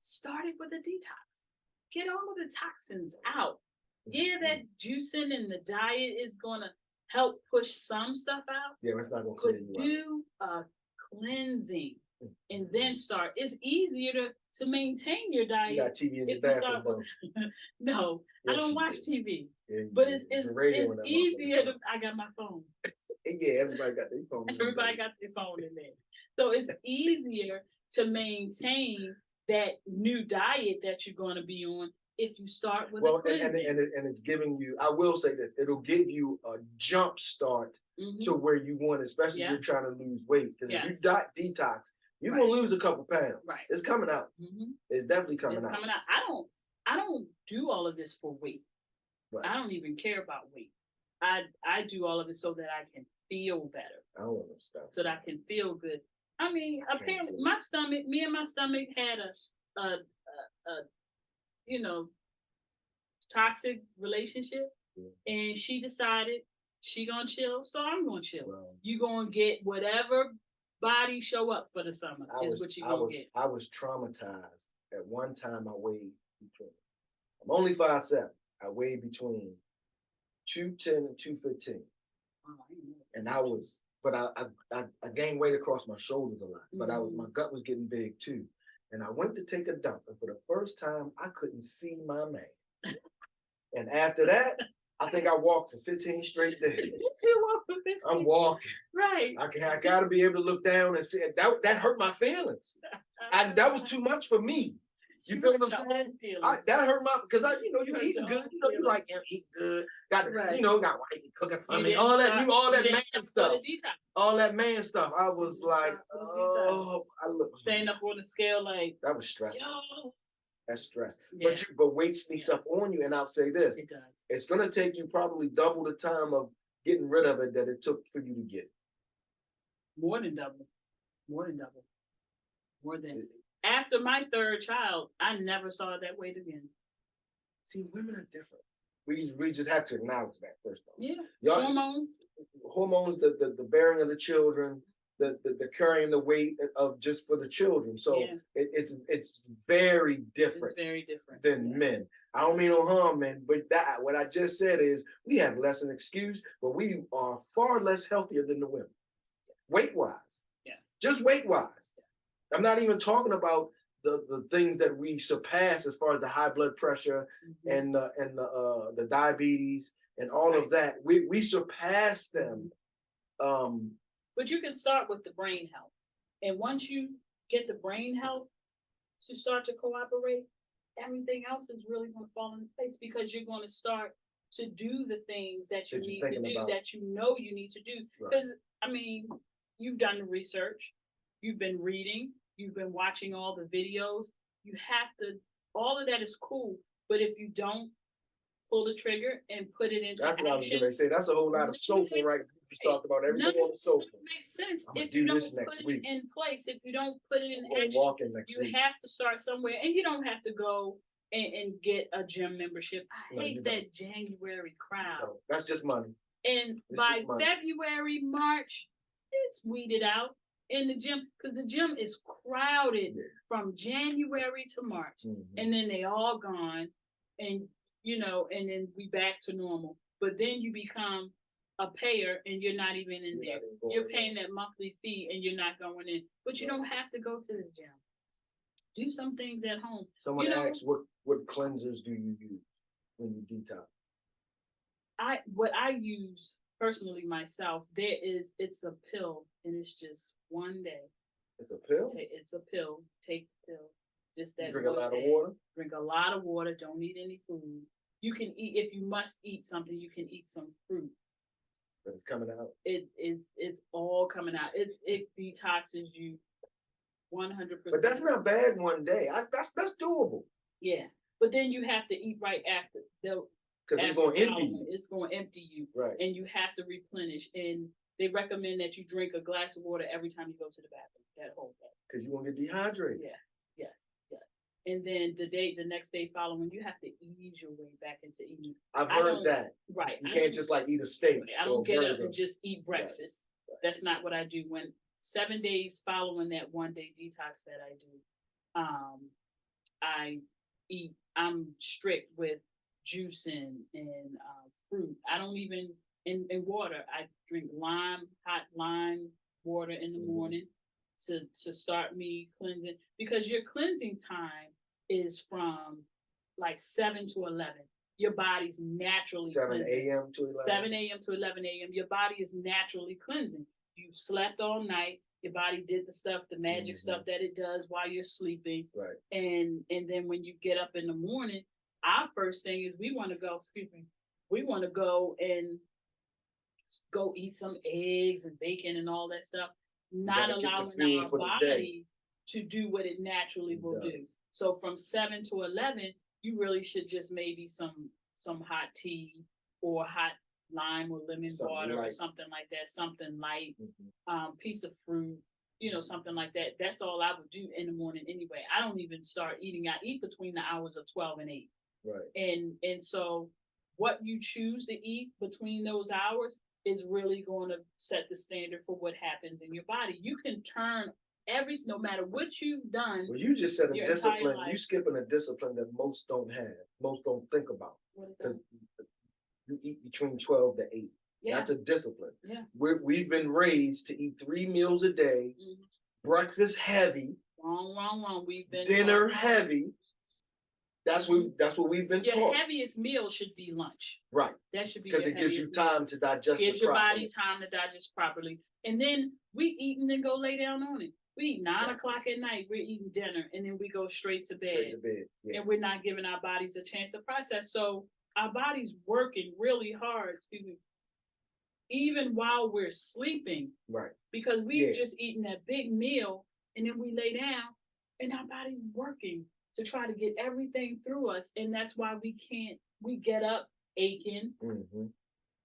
start it with a detox. Get all of the toxins out. Yeah, that juicing and the diet is going to help push some stuff out. Yeah, it's not gonna But clear you out. do a cleansing and then start. It's easier to maintain your diet. You got TV in if your you bathroom, start don't with- No, I Yes, don't you watch do. TV. Yeah, you But do. it's There's a radio in that easier motherfucker, to. I got my phone. yeah, everybody got their phone. in their Everybody bag. got their phone in there. So it's easier to maintain that new diet that you're going to be on if you start with a Well, and cleansing. it's giving you. I will say this: it'll give you a jump start Mhm. to where you want, especially if Yeah. you're trying to lose weight. Because if you Yes. detox, you're Right. gonna lose a couple pounds. Right. It's coming out. Mhm. It's definitely coming It's out. coming out. I don't do all of this for weight. Right. I don't even care about weight. I do all of it so that I can feel better, I don't want to stop. so that I can feel good. I mean, can't apparently do it. me and my stomach had a you know, toxic relationship, Yeah. and she decided she gonna chill, so I'm gonna chill. Well, You gonna get whatever body show up for the summer is what you I gonna was, get. I was traumatized. At one time, I weighed between. I'm only 5'7". I weighed between 210 and 215, Oh, I didn't know. and I was, but I gained weight across my shoulders a lot. But my gut was getting big too, and I went to take a dump, and for the first time, I couldn't see my man. And after that, I think I walked for 15 straight days. You walk for 15. I'm walking. Right. I got to be able to look down and see. That hurt my feelings, and that was too much for me. You feel what I'm saying? That hurt my, because you eating good. You like eat good. Got got wifey cooking for me. All that man stuff. All that man stuff. I was like, oh, I look. Staying up on the scale like that was stressful. yo. That's stress. Yeah. But weight sneaks up on you, and I'll say this: It does. it's gonna take you probably double the time of getting rid of it that it took for you to get it. More than double. After my third child, I never saw it that weight again. See, women are different. We just have to acknowledge that first of all. Yeah. Y'all, Hormones, the bearing of the children, the carrying the weight of just for the children. So yeah. it's very different. It's very different than men. I don't mean no harm, men, but what I just said is we have less an excuse, but we are far less healthier than the women, weight wise. Yeah. Just weight wise. I'm not even talking about the things that we surpass as far as the high blood pressure and the diabetes and all of that. We surpass them. But you can start with the brain health, and once you get the brain health to start to cooperate, everything else is really going to fall into place because you're going to start to do the things that you need to do, that you know you need to do. Because I mean, you've done the research. You've been reading, you've been watching all the videos. You have to, all of that is cool. But if you don't pull the trigger and put it into that's action. What I was going to say. That's a whole lot of sofa, right? You talked about everything on the sofa. Makes sense if you don't put it in place. If you don't put it in action, you have to start somewhere. And you don't have to go and get a gym membership. I hate that January crowd. No, that's just money. And by February, March, it's weeded out in the gym because the gym is crowded from January to March, and then they all gone, and and then we back to normal. But then you become a payer and you're not even in there. You're paying that monthly fee and you're not going in. But you don't have to go to the gym. Do some things at home. Someone asks, what cleansers do you use when you detox? What I use personally myself, it's a pill, and it's just one day. It's a pill? It's a pill. Take the pill. Just that. Drink a lot of water? Drink a lot of water. Don't eat any food. You can eat, if you must eat something, you can eat some fruit. But it's coming out. It's all coming out. It detoxes you 100%. But that's not bad one day. That's doable. Yeah. But then you have to eat right after. Because it's going to empty you. It's going to empty you. Right. And you have to replenish. And they recommend that you drink a glass of water every time you go to the bathroom, that whole day. Because you won't get dehydrated. Yeah. Yes. Yes. And then the next day following, you have to ease your way back into eating. I've heard that. Right. You can't just like eat a steak. I don't get up and just eat breakfast. Right. That's not what I do. When 7 days following that 1 day detox that I do, I I'm strict with juicing and fruit. I don't even in water. I drink hot lime water in the morning to start me cleansing, because your cleansing time is from like 7 to 11. Your body's naturally 7 cleansing. a.m. to 11. 7 a.m. to 11 a.m. Your body is naturally cleansing. You slept all night. Your body did the stuff, the magic stuff that it does while you're sleeping. Right. And then when you get up in the morning, our first thing is we want to go. Excuse me. We want to go and go eat some eggs and bacon and all that stuff. Not gotta get the allowing fuel our for the day. bodies to do what it naturally It will do. does. So from 7 to 11, you really should just maybe some hot tea or hot lime or lemon Something water or light. something like that, something light, Mhm. piece of fruit, something like that. That's all I would do in the morning anyway. I don't even start eating. I eat between the hours of 12 and 8. Right. And so what you choose to eat between those hours is really going to set the standard for what happens in your body. You can turn no matter what you've done. Well, you just said a your entire discipline. life. You skipping a discipline that most don't have. Most don't think about. What is that? You eat between 12 to 8. Yeah. That's a discipline. Yeah. We've been raised to eat 3 meals a day, breakfast heavy, Wrong. We've been dinner heavy. That's what we've been Your taught. heaviest meal should be lunch. Right. That should be Because your it gives you heaviest meal. time to digest Gives it your properly. body time to digest properly. And then we eat and then go lay down on it. We eat 9 o'clock at night, we're eating dinner, and then we go straight to bed. Straight to bed. Yeah. And we're not giving our bodies a chance to process. So our body's working really hard, even while we're sleeping. Right. Because we've just eaten that big meal and then we lay down and our body's working to try to get everything through us. And that's why we get up aching,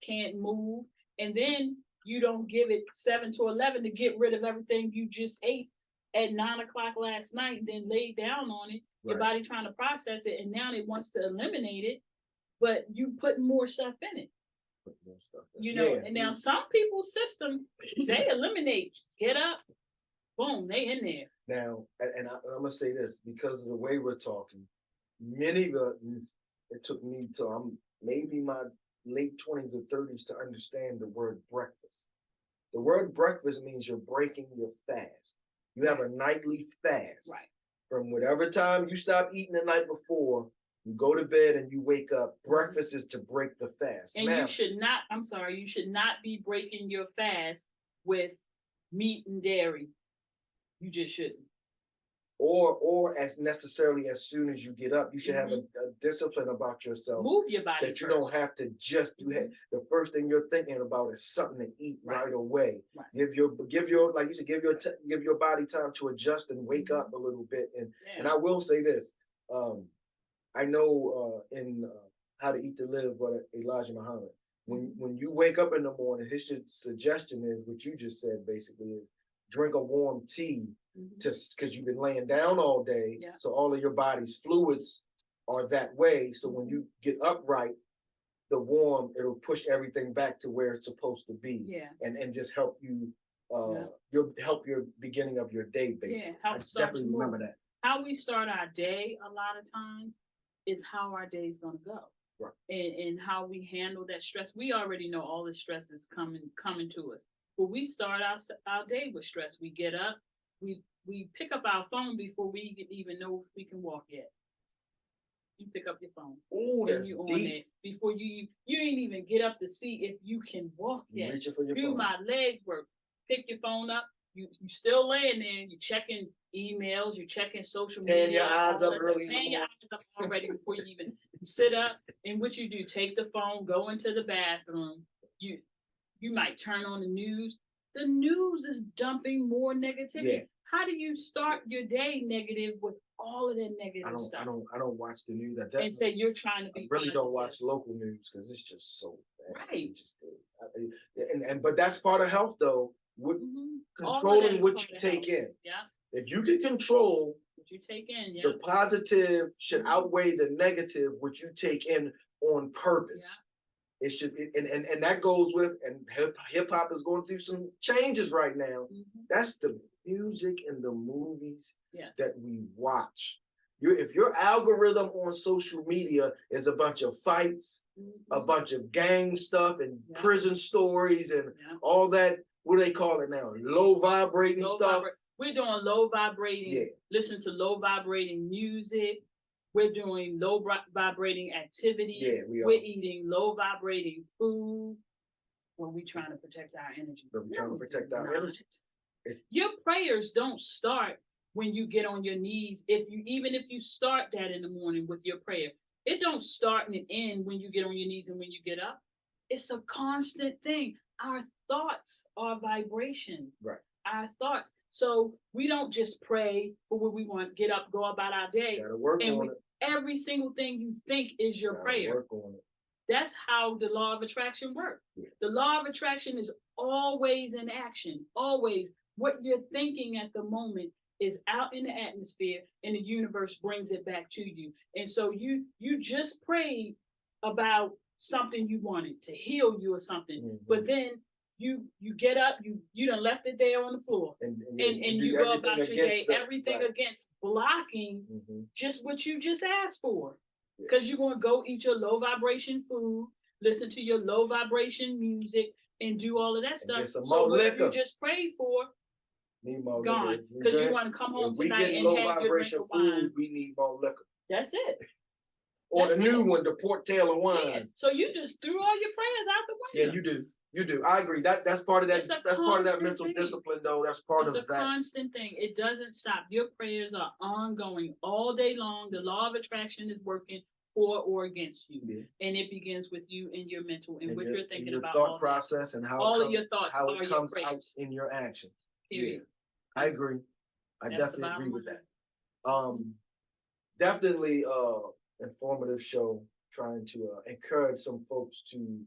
can't move. And then you don't give it 7 to 11 to get rid of everything you just ate at 9 o'clock last night and then laid down on it. Your body trying to process it, and now it wants to eliminate it, but you put more stuff in it. And now some people's system, they eliminate, get up, boom, they in there. Now, and I'm gonna say this because of the way we're talking. Many of it took me to maybe my late 20s or 30s to understand the word breakfast. The word breakfast means you're breaking your fast. You have a nightly fast. Right. From whatever time you stop eating the night before, you go to bed and you wake up. Breakfast is to break the fast. And you should not be breaking your fast with meat and dairy. You just shouldn't. Or as necessarily as soon as you get up, you should have a discipline about yourself. Move your body. That you don't have to just do it. The first thing you're thinking about is something to eat right away. Right. Give your like you said, give your body time to adjust and wake up a little bit. And I will say this, I know in How to Eat to Live by Elijah Muhammad, when you wake up in the morning, his suggestion is what you just said basically is drink a warm tea. Because you've been laying down all day, so all of your body's fluids are that way. So when you get upright, it'll push everything back to where it's supposed to be, and just help you. You'll help your beginning of your day, basically. I definitely remember that. How we start our day a lot of times is how our day's gonna go, right? And how we handle that stress. We already know all the stress is coming to us, but we start our day with stress. We get up. We pick up our phone before we even know if we can walk yet. You pick up your phone. Oh, that's you deep. On it before you ain't even get up to see if you can walk yet. Reaching for your Do phone. my legs work? Pick your phone up. You still laying there. You checking emails. You checking social media. Tan your eyes up early. Tan your eyes up already before you even sit up. And what you do? Take the phone. Go into the bathroom. You might turn on the news. The news is dumping more negativity. Yeah. How do you start your day negative with all of that negative stuff? I don't watch the news. And say you're trying to be. I really positive. don't watch local news because it's just so bad. Right. It just is. But that's part of health, though. All Controlling of that what is you part of take in. Yeah. If you can control What you take in, the positive should outweigh the negative, which you take in on purpose. It should, and that goes with, and hip hop is going through some changes right now. That's the music and the movies that we watch. If your algorithm on social media is a bunch of fights, a bunch of gang stuff and prison stories and all that, what do they call it now? Low vibrating stuff. We're doing low vibrating, listen to low vibrating music. We're doing low vibrating activities. Yeah, we are. We're eating low vibrating food. When we trying to protect our energy. We're trying to protect our energy. Your prayers don't start when you get on your knees. Even if you start that in the morning with your prayer, it don't start and end when you get on your knees and when you get up. It's a constant thing. Our thoughts are vibration. Right. Our thoughts. So we don't just pray for what we want, get up, go about our day. Gotta work on it. Every single thing you think is your prayer. Work on it. That's how the law of attraction works. Yeah. The law of attraction is always in action. Always. What you're thinking at the moment is out in the atmosphere, and the universe brings it back to you. And so you just prayed about something you wanted to heal you or something, but then you get up, you done left it there on the floor, and you go about your day, everything against blocking just what you just asked for, because you're going to go eat your low vibration food, listen to your low vibration music, and do all of that stuff. So what you just prayed for, gone, because you want to come home tonight and have your drink of wine. We need more liquor. That's it. Or the new one, the Port Taylor wine. Yeah. So you just threw all your prayers out the window. Yeah, you do. You do. I agree. That's part of that. That's part of that mental discipline, though. That's part of that. It's a constant thing. It doesn't stop. Your prayers are ongoing all day long. The law of attraction is working for or against you, and it begins with you and your mental and what you're thinking about. Thought process and how all of your thoughts how are it comes your out in your actions. Period. Yeah, I agree. I definitely agree with that. Definitely informative show. Trying to encourage some folks to.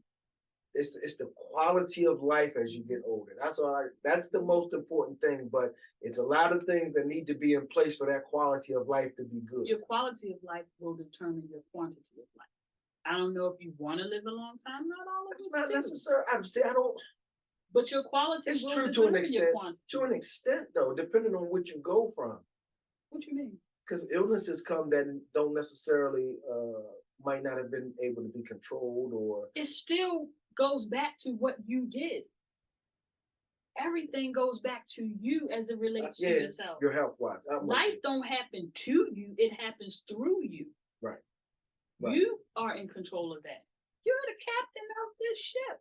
It's the quality of life as you get older. That's the most important thing. But it's a lot of things that need to be in place for that quality of life to be good. Your quality of life will determine your quantity of life. I don't know if you want to live a long time. Not all of us. Not necessary. I don't. But your quality. It's true to an extent. To an extent, though, depending on what you go from. What you mean? Because illnesses come that don't necessarily might not have been able to be controlled, or it still goes back to what you did. Everything goes back to you as it relates to yourself. Your health wise. Life don't happen to you, it happens through you. Right. You are in control of that. You're the captain of this ship.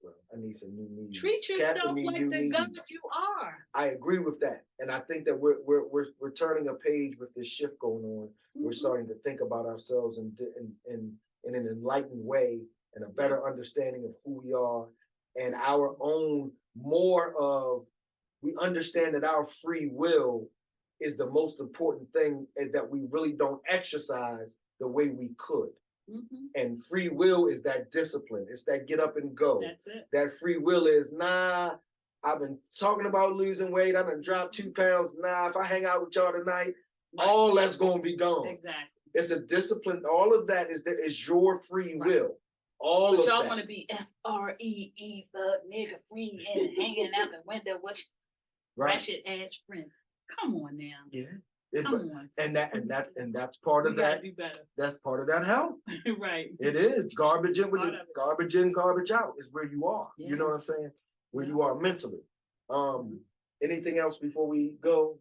Well, I need some new knees. Treat yourself like the god you are. I agree with that. And I think that we're turning a page with this shift going on. We're starting to think about ourselves in an enlightened way, and a better understanding of who we are, and our own we understand that our free will is the most important thing, and that we really don't exercise the way we could. And free will is that discipline. It's that get up and go. That's it. That free will is, I've been talking about losing weight. I done dropped 2 pounds. If I hang out with y'all tonight, all that's going to be gone. Exactly. It's a discipline. All of that is your free will. All but of y'all want to be FREE, fuck nigga free, and hanging out the window with ratchet ass friend. Come on now. Yeah. Come on. And that's part of that. Do better. That's part of that health. Right. It is garbage in, garbage in, garbage out is where you are. Yeah. You know what I'm saying? Where you are mentally. Anything else before we go?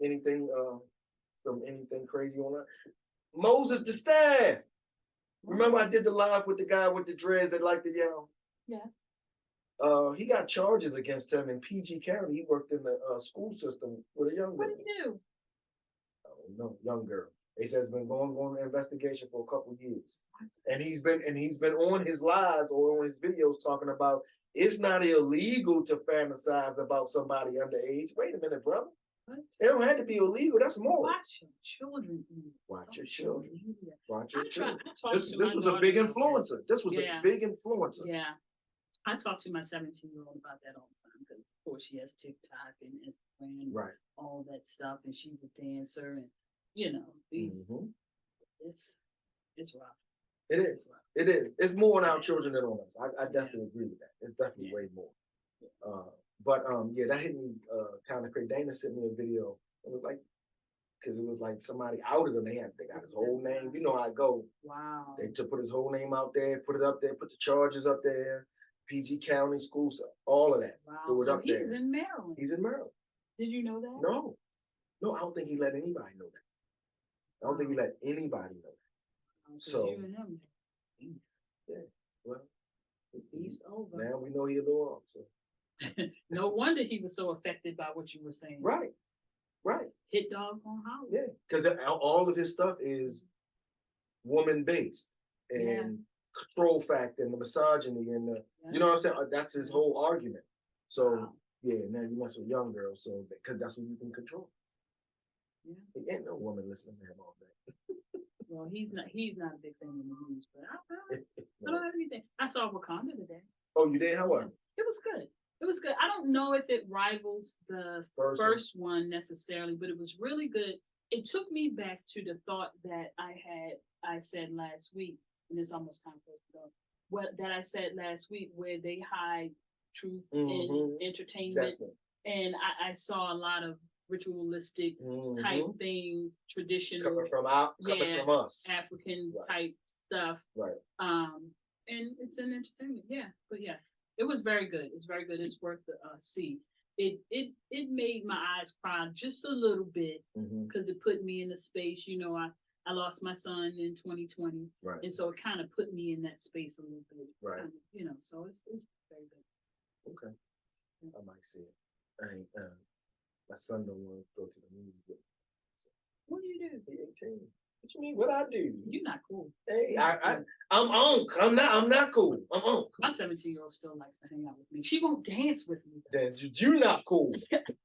Anything from anything crazy on that? Moses the Staff. Remember I did the live with the guy with the dreads that liked to yell? Yeah. He got charges against him in PG County. He worked in the school system with a young girl. What did he do? No, young girl. They said it's been going on an investigation for a couple of years. And he's been on his lives or on his videos talking about it's not illegal to fantasize about somebody underage. Wait a minute, brother. What? It don't have to be illegal. That's more. Watch your children. Watch your children. Watch your children. This was a big influencer. This was a big influencer. Yeah. I talk to my 17-year-old about that all the time because, of course, she has TikTok and Instagram, and all that stuff, and she's a dancer, and these it's rough. It is. It is. It's more on our children than on us. I definitely agree with that. It's definitely way more. That hit me kind of crazy. Dana sent me a video. It was like, because it was like somebody outed him. They got his whole name. You know how I go. Wow. They put his whole name out there, put it up there, put the charges up there, PG County schools, all of that. Wow. Threw it So up he's there. in Maryland. He's in Maryland. Did you know that? No, I don't think he let anybody know that. I don't think he let anybody know that. So, you and him. yeah, well, Beef's over. now we know he a little off. So. No wonder he was so affected by what you were saying. Right. Hit dog on Hollywood. Yeah, because all of his stuff is woman based and control factor and the misogyny and the, you know what I'm saying? That's his whole argument. So yeah, now you mess with young girls, so because that's what you can control. Yeah, there ain't no woman listening to him all day. Well, he's not a big fan of the news, but I don't have anything. I saw Wakanda today. Oh, you did? How was it? It was good. It was good. I don't know if it rivals the first one necessarily, but it was really good. It took me back to the thought that I said last week, and it's almost time for it to go. What that I said last week, where they hide truth in entertainment, definitely. And I saw a lot of ritualistic type things, traditional coming from us, African type stuff. Right. And it's an entertainment, but yes. It was very good. It's very good. It's worth the see. It made my eyes cry just a little bit because it put me in the space. You know, I lost my son in 2020, right, and so it kind of put me in that space a little bit, right? You know, so it's very good. Okay, I might see it. I ain't. My son don't want to go to the movies with me. So. What do you do? He's 18. What you mean? What I do? You're not cool. Hey, I'm unk. I'm not cool. I'm unk. My 17-year-old still likes to hang out with me. She won't dance with me. Then you're not cool.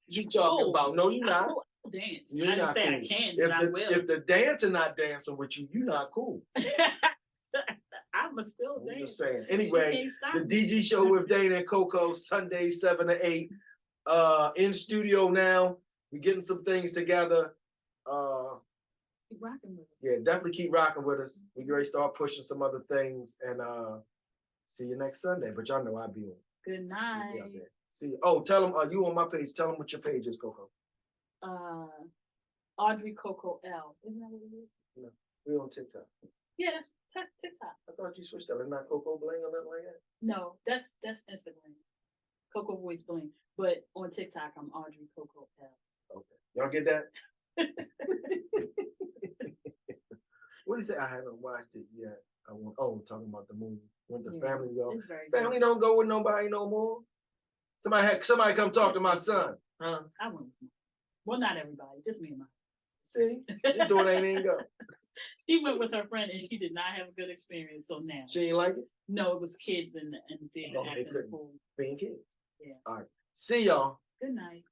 You talking about? No, you're not. I'll dance. I didn't say cool. I can, but I will. If the dancer not dancing with you, you're not cool. I'm still dance. I'm just saying. Anyway, the DG show with Dana and Coco, Sunday 7 to 8. In studio now. We're getting some things together. Keep rocking with us. Yeah, definitely keep rocking with us. We can start pushing some other things and see you next Sunday. But y'all know I'll be on. Good night. Be out there. See you. Oh, tell them you on my page. Tell them what your page is, Coco. Audrey Coco L. Isn't that what it is? No, we're on TikTok. Yeah, that's TikTok. I thought you switched up. It's not Coco Bling or nothing like that. No, that's Instagram. Coco Voice Bling. But on TikTok, I'm Audrey Coco L. Okay. Y'all get that? What do you say? I haven't watched it yet. Talking about the movie. When the family go. Family good. Don't go with nobody no more. Somebody come talk to my son. Huh? I went with him. Well, not everybody, just me and mine. See? Your daughter ain't even go. She went with her friend and she did not have a good experience. So now. She ain't like it? No, it was kids in the theater. They couldn't being kids. Yeah. All right. See y'all. Good night.